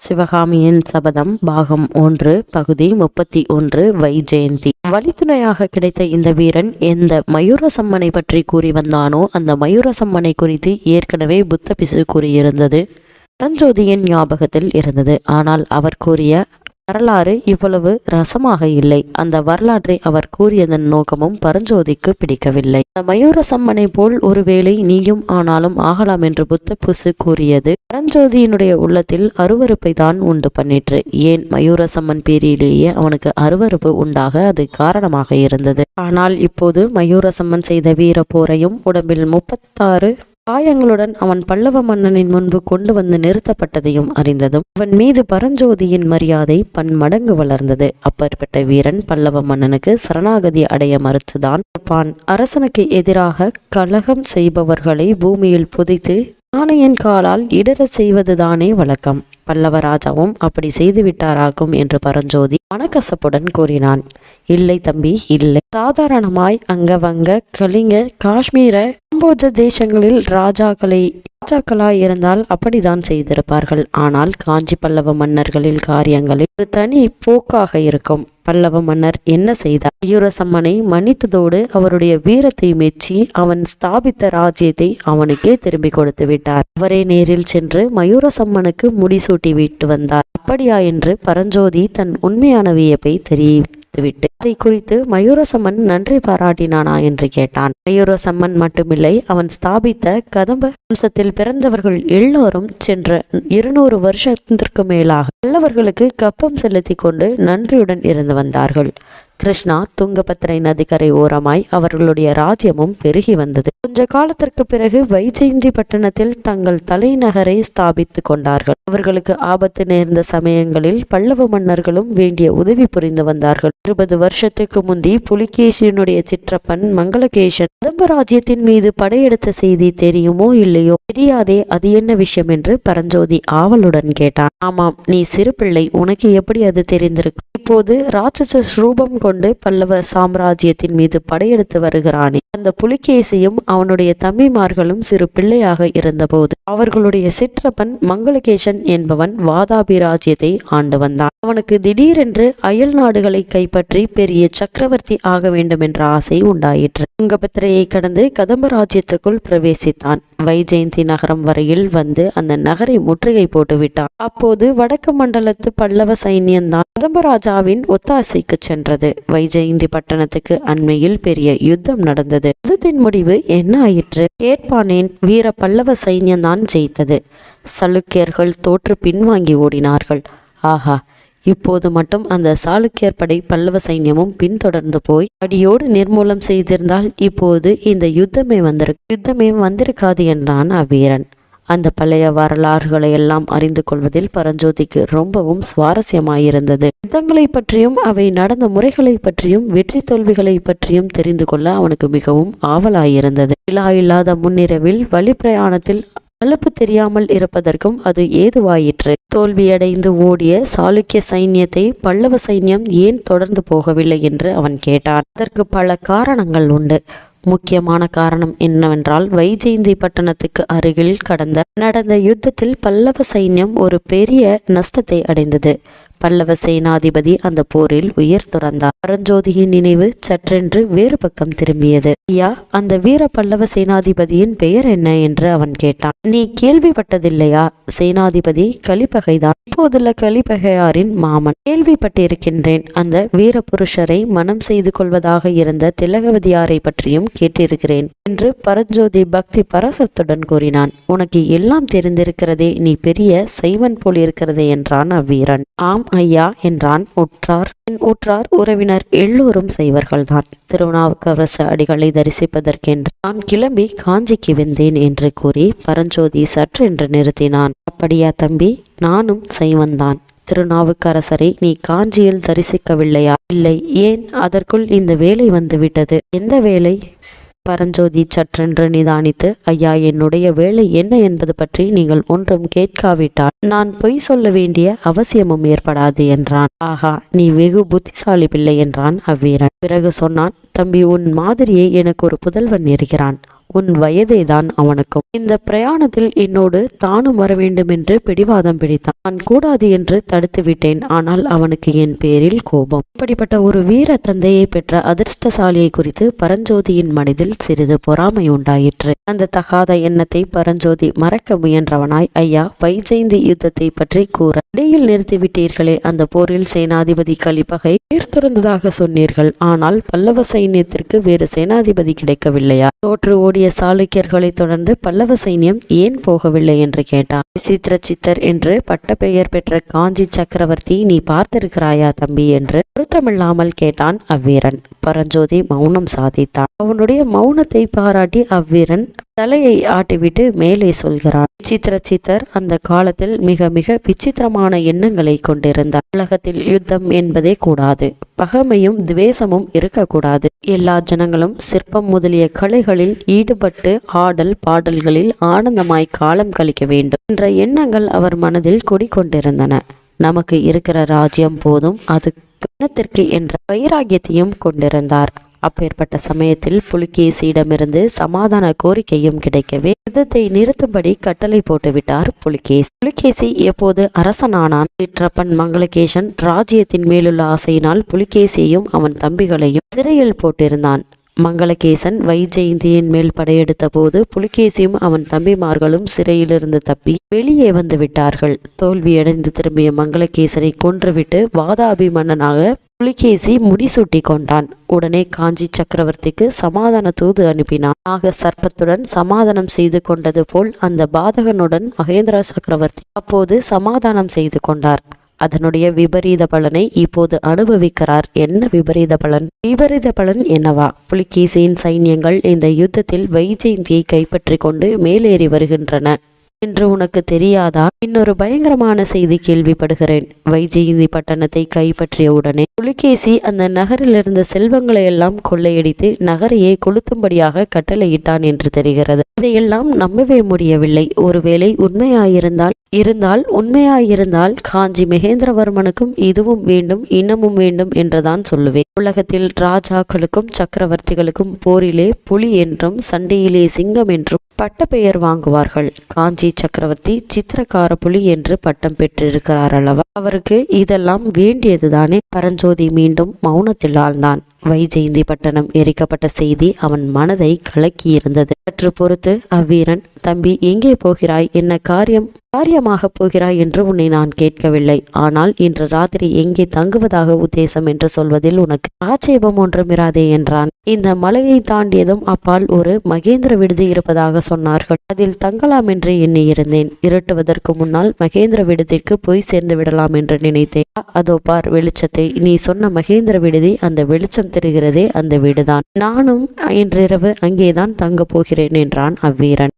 சிவகாமியின் சபதம் பாகம் 1 பகுதி 31 வைஜெயந்தி. வழித்துணையாக கிடைத்த இந்த வீரன் எந்த மயூரசம்மனை பற்றி கூறி வந்தானோ அந்த மயூரசம்மனை குறித்து ஏற்கனவே புத்த பிசு கூறியிருந்தது பரஞ்சோதியின் ஞாபகத்தில் இருந்தது. ஆனால் அவர் கூறிய வரலாறு இவ்வளவு ரசமாக இல்லை. அந்த வரலாற்றை அவர் கூறியதன் நோக்கமும் பரஞ்சோதிக்கு பிடிக்கவில்லை. மயூரசம்மனை போல் ஒருவேளை நீயும் ஆனாலும் ஆகலாம் என்று புத்த பிசு கூறியது பரஞ்சோதியினுடைய உள்ளத்தில் அருவருப்பை தான் உண்டு பண்ணிற்று. ஏன் மயூரசம்மன் பேரிலேயே அவனுக்கு அருவருப்பு உண்டாக அது காரணமாக இருந்தது. ஆனால் இப்போது மயூரசம்மன் செய்த வீர போரையும் உடம்பில் 36 காயங்களுடன் அவன் பல்லவ மன்னனின் முன்பு கொண்டு வந்து நிறுத்தப்பட்டதையும் அறிந்ததும் அவன் மீது பரஞ்சோதியின் மரியாதை பன்மடங்கு வளர்ந்தது. அப்பேற்பட்ட வீரன் பல்லவ மன்னனுக்கு சரணாகதி அடைய மறுத்துதான் இருப்பான். அரசனுக்கு எதிராக கலகம் செய்பவர்களை பூமியில் புதைத்து யானையின் காலால் இடறச் செய்வதுதானே வழக்கம். பல்லவ ராஜாவும் அப்படி செய்துவிட்டாராகும் என்று பரஞ்சோதி மனக்கசப்புடன் கூறினான். இல்லை தம்பி, இல்லை. சாதாரணமாய் அங்கவங்க, கலிங்க, காஷ்மீர, காம்போஜ தேசங்களில் ராஜாக்களாய் இருந்தால் அப்படித்தான் செய்திருப்பார்கள். ஆனால் காஞ்சி பல்லவ மன்னர்களில் காரியங்களில் ஒரு தனி போக்காக இருக்கும். பல்லவ மன்னர் என்ன செய்தார்? மயூரசம்மனை மன்னித்ததோடு அவருடைய வீரத்தை மெச்சி அவன் ஸ்தாபித்த ராஜ்யத்தை அவனுக்கே திரும்பி கொடுத்து விட்டார். அவரே நேரில் சென்று மயூரசம்மனுக்கு முடிசூட்டி விட்டு வந்தார். அப்படியா என்று பரஞ்சோதி தன் உண்மையான வியப்பை தெரிவித்துவிட்டு அதை குறித்து மயூரசம்மன் நன்றி பாராட்டினானா என்று கேட்டான். மயூரசம்மன் மட்டுமில்லை, அவன் ஸ்தாபித்த கதம்ப வம்சத்தில் பிறந்தவர்கள் எல்லோரும் சென்ற 200 வருஷத்திற்கு மேலாக பல்லவர்களுக்கு கப்பம் செலுத்தி கொண்டு நன்றியுடன் இருந்து வந்தார்கள். கிருஷ்ணா துங்கபத்திரை நதிக்கரை ஓரமாய் அவர்களுடைய ராஜ்யமும் பெருகி வந்தது. கொஞ்ச காலத்திற்கு பிறகு வைஜெயந்தி பட்டணத்தில் தங்கள் தலைநகரை ஸ்தாபித்து கொண்டார்கள். அவர்களுக்கு ஆபத்து நேர்ந்த சமயங்களில் பல்லவ மன்னர்களும் வேண்டிய உதவி புரிந்து வந்தார்கள். 20 வருஷத்துக்கு முந்தி புலிகேசியனுடைய சிற்றப்பன் மங்களகேசன் கதம்ப ராஜ்யத்தின் மீது படையெடுத்த செய்தி தெரியுமோ இல்லையோ? தெரியாதே, அது என்ன விஷயம் என்று பரஞ்சோதி ஆவலுடன் கேட்டான். ஆமாம், நீ சிறு பிள்ளை, உனக்கு எப்படி அது தெரிந்திருக்கு? இப்போது ராட்சச ரூபம் கொண்டு பல்லவ சாம்ராஜ்யத்தின் மீது படையெடுத்து வருகிறானே அந்த புலிகேசியும் அவனுடைய தம்பிமார்களும் சிறு பிள்ளையாக இருந்தபோது அவர்களுடைய சிற்றப்பன் மங்களகேசன் என்பவன் வாதாபி ராஜ்யத்தை ஆண்டு வந்தான். அவனுக்கு திடீரென்று அயல் நாடுகளை கைப்பற்றி பெரிய சக்கரவர்த்தி ஆக வேண்டும் என்ற ஆசை உண்டாயிற்று. துங்கபத்திரையை கடந்து கதம்ப ராஜ்யத்துக்குள் பிரவேசித்தான். வைஜெயந்தி நகரம் வரையில் வந்து அந்த நகரை முற்றுகை போட்டு விட்டான். அப்போது வடக்கு மண்டலத்து பல்லவ சைன்யம்தான் கதம்பராஜாவின் ஒத்தாசைக்கு சென்றது. வைஜெயந்தி பட்டணத்துக்கு அண்மையில் பெரிய யுத்தம் நடந்தது. யுத்தத்தின் முடிவு என்ன ஆயிற்று கேட்பானேன்? வீர பல்லவ சைன்யம்தான் ஜெயித்தது. சலுக்கியர்கள் தோற்று பின்வாங்கி ஓடினார்கள். ஆஹா, இப்போது மட்டும் அந்த சாளுக்கியர் படை பல்லவ சைன்யமும் பின்தொடர்ந்து போய் அடியோடு நிர்மூலம் செய்திருந்தால் இப்போது இந்த யுத்தமே வந்திருக்காது என்றான் அவ்வீரன். அந்த பழைய வரலாறுகளை எல்லாம் அறிந்து கொள்வதில் பரஞ்சோதிக்கு ரொம்பவும் சுவாரஸ்யமாயிருந்தது. யுத்தங்களை பற்றியும் அவை நடந்த முறைகளை பற்றியும் வெற்றி தோல்விகளை பற்றியும் தெரிந்து கொள்ள அவனுக்கு மிகவும் ஆவலாயிருந்தது. விழா இல்லாத முன்னிரவில் வழி பிரயாணத்தில் அலுப்பு தெரியாமல் இருப்பதற்கும் அது ஏதுவாயிற்று. தோல்வியடைந்து ஓடிய சாளுக்கிய சைன்யத்தை பல்லவ சைன்யம் ஏன் தொடர்ந்து போகவில்லை என்று அவன் கேட்டான். அதற்கு பல காரணங்கள் உண்டு. முக்கியமான காரணம் என்னவென்றால் வைஜெயந்தி பட்டணத்துக்கு அருகில் நடந்த யுத்தத்தில் பல்லவ சைன்யம் ஒரு பெரிய நஷ்டத்தை அடைந்தது. பல்லவ சேனாதிபதி அந்த போரில் உயிர் துறந்தார். பரஞ்சோதியின் நினைவு சற்றென்று வேறு பக்கம் திரும்பியது. ஐயா, அந்த வீர பல்லவ சேனாதிபதியின் பெயர் என்ன என்று அவன் கேட்டான். நீ கேள்விப்பட்டதில்லையா? சேனாதிபதி கலிப்பகைதான், இப்போதுள்ள கலிப்பகையாரின் மாமன். கேள்விப்பட்டிருக்கின்றேன். அந்த வீர புருஷரை மனம் செய்து கொள்வதாக இருந்த திலகவதியாரை பற்றியும் கேட்டிருக்கிறேன் என்று பரஞ்சோதி பக்தி பரசத்துடன் கூறினான். உனக்கு எல்லாம் தெரிந்திருக்கிறதே, நீ பெரிய சைவன் போல் இருக்கிறதே என்றான் அவ்வீரன். ஆம் ஐயா என்றான். உற்றார் உறவினர் எல்லோரும் செய்வர்கள்தான். திருநாவுக்கரசு அடிகளை தரிசிப்பதற்கென்று நான் கிளம்பி காஞ்சிக்கு வந்தேன் என்று கூறி பரஞ்சோதி சற்றென்று நிறுத்தினான். அப்படியா தம்பி, நானும் சைவன்தான். திருநாவுக்கரசரை நீ காஞ்சியில் தரிசிக்கவில்லையா? இல்லை. ஏன்? அதற்குள் இந்த வேலை வந்துவிட்டது. எந்த வேலை? பரஞ்சோதி சற்றென்று நிதானித்து, ஐயா, என்னுடைய வேலை என்ன என்பது பற்றி நீங்கள் ஒன்றும் கேட்காவிட்டால் நான் பொய் சொல்ல வேண்டிய அவசியமும் ஏற்படாது என்றான். ஆகா, நீ வெகு புத்திசாலி பிள்ளை என்றான் அவ்வீரன். பிறகு சொன்னான், தம்பி, உன் மாதிரியே எனக்கு ஒரு புதல்வன் இருக்கிறான். உன் வயதேதான் அவனுக்கும். இந்த பிரயாணத்தில் என்னோடு தானும் வர வேண்டும் என்று பிடிவாதம் பிடித்தான். நான் கூடாது என்று தடுத்து விட்டேன். ஆனால் அவனுக்கு என் பேரில் கோபம். இப்படிப்பட்ட ஒரு வீர தந்தையை பெற்ற அதிர்ஷ்டசாலியை குறித்து பரஞ்சோதியின் மனதில் சிறிது பொறாமை உண்டாயிற்று. அந்த தகாத எண்ணத்தை பரஞ்சோதி மறக்க முயன்றவனாய், ஐயா, வைஜெயந்தி யுத்தத்தை பற்றி கூற இடையில் நிறுத்திவிட்டீர்களே. அந்த போரில் சேனாதிபதி கலிப்பகை உயிர்த்துறந்ததாக சொன்னீர்கள். ஆனால் பல்லவ சைன்யத்திற்கு வேறு சேனாதிபதி கிடைக்கவில்லையா? தோற்று ஓடிய சாளுக்கியர்களை தொடர்ந்து பல்லவ சைன்யம் ஏன் போகவில்லை என்று கேட்டான். விசித்திரசித்தர் என்று பட்டப்பெயர் பெற்ற காஞ்சி சக்கரவர்த்தி நீ பார்த்திருக்கிறாயா தம்பி என்று பொருத்தமில்லாமல் கேட்டான் அவ்வீரன். பரஞ்சோதி மௌனம் சாதித்தான். அவனுடைய மௌனத்தை பாராட்டி அவ்வீரன் தலையை ஆட்டிவிட்டு மேலே சொல்கிறான். விசித்திரசித்தர் அந்த காலத்தில் மிக மிக விசித்திரமான எண்ணங்களை கொண்டிருந்தார். உலகத்தில் யுத்தம் என்பதே கூடாது, பகைமையும் துவேஷமும் இருக்கக்கூடாது. எல்லா ஜனங்களும் சிற்பம் முதலிய கலைகளில் ஈடுபட்டு ஆடல் பாடல்களில் ஆனந்தமாய் காலம் கழிக்க வேண்டும் என்ற எண்ணங்கள் அவர் மனதில் குடிக்கொண்டிருந்தன. நமக்கு இருக்கிற ராஜ்யம் போதும், அது கணத்திற்கு என்ற வைராகியத்தையும் கொண்டிருந்தார். அப்பேற்பட்ட சமயத்தில் புலிகேசியிடமிருந்து சமாதான கோரிக்கையும் கிடைக்கவே யுத்தத்தை நிறுத்தும்படி கட்டளை போட்டுவிட்டார் புலிகேசி. புலிகேசி எப்போது அரசனானான், சிற்றப்பன் மங்களகேசன் ராஜ்யத்தின் மேலுள்ள ஆசையினால் புலிகேசியையும் அவன் தம்பிகளையும் சிறையில் போட்டிருந்தான். மங்களகேசன் வைஜெயந்தியின் மேல் படையெடுத்த போது புலிகேசியும் அவன் தம்பிமார்களும் சிறையிலிருந்து தப்பி வெளியே வந்து விட்டார்கள். தோல்வியடைந்து திரும்பிய மங்களகேசனை கொன்றுவிட்டு வாதாபி மன்னனாக புலிகேசி முடிசூட்டி கொண்டான். உடனே காஞ்சி சக்கரவர்த்திக்கு சமாதான தூது அனுப்பினான். நாக சர்ப்பத்துடன் சமாதானம் செய்து கொண்டது போல் அந்த பாதகனுடன் மகேந்திர சக்கரவர்த்தி அப்போது சமாதானம் செய்து கொண்டார். அதனுடைய விபரீத பலனை இப்போது அனுபவிக்கிறார். என்ன விபரீத பலன்? விபரீத பலன் என்னவா? புலிகேசியின் சைன்யங்கள் இந்த யுத்தத்தில் வைஜெயந்தியை கைப்பற்றி கொண்டு மேலேறி வருகின்றன என்று உனக்கு தெரியாதா? இன்னொரு பயங்கரமான செய்தி கேள்விப்படுகிறேன். வைஜெயந்தி பட்டணத்தை கைப்பற்றிய உடனே புலிகேசி அந்த நகரில் இருந்த செல்வங்களை எல்லாம் கொள்ளையடித்து நகரையே கொளுத்தும்படியாக கட்டளையிட்டான் என்று தெரிகிறது. இதையெல்லாம் நம்பவே முடியவில்லை. ஒருவேளை உண்மையாயிருந்தால் காஞ்சி மகேந்திரவர்மனுக்கும் இதுவும் வேண்டும் இன்னமும் வேண்டும் என்றுதான் சொல்லுவேன். உலகத்தில் ராஜாக்களுக்கும் சக்கரவர்த்திகளுக்கும் போரிலே புலி என்றும் சண்டையிலே சிங்கம் என்றும் பட்டப்பெயர் வாங்குவார்கள். காஞ்சி சக்கரவர்த்தி சித்திரக்கார புலி என்று பட்டம் பெற்றிருக்கிறார் அல்லவா? அவருக்கு இதெல்லாம் வேண்டியதுதானே? பரஞ்சோதி மீண்டும் மௌனத்தில் ஆழ்ந்தான். வைஜெயந்தி பட்டணம் எரிக்கப்பட்ட செய்தி அவன் மனதை கலக்கியிருந்தது. சற்று பொறுத்து அவ்வீரன், தம்பி, எங்கே போகிறாய்? என்ன காரியமாக போகிறாய் என்று உன்னை நான் கேட்கவில்லை. ஆனால் இன்று ராத்திரி எங்கே தங்குவதாக உத்தேசம் என்று சொல்வதில் உனக்கு ஆட்சேபம் ஒன்றுமிராதே என்றான். இந்த மலையை தாண்டியதும் அப்பால் ஒரு மகேந்திர விடுதி இருப்பதாக சொன்னார்கள். அதில் தங்கலாம் என்று எண்ணியிருந்தேன். இருட்டுவதற்கு முன்னால் மகேந்திர விடுதிக்கு போய் சேர்ந்து விடலாம் என்று நினைத்தேன். அதோ பார் வெளிச்சத்தை. நீ சொன்ன மகேந்திர விடுதி, அந்த வெளிச்சம் தெரிகிறதே, அந்த வீடுதான். நானும் இன்றிரவு அங்கேதான் தங்க போகிறேன் என்றான் அவ்வீரன்.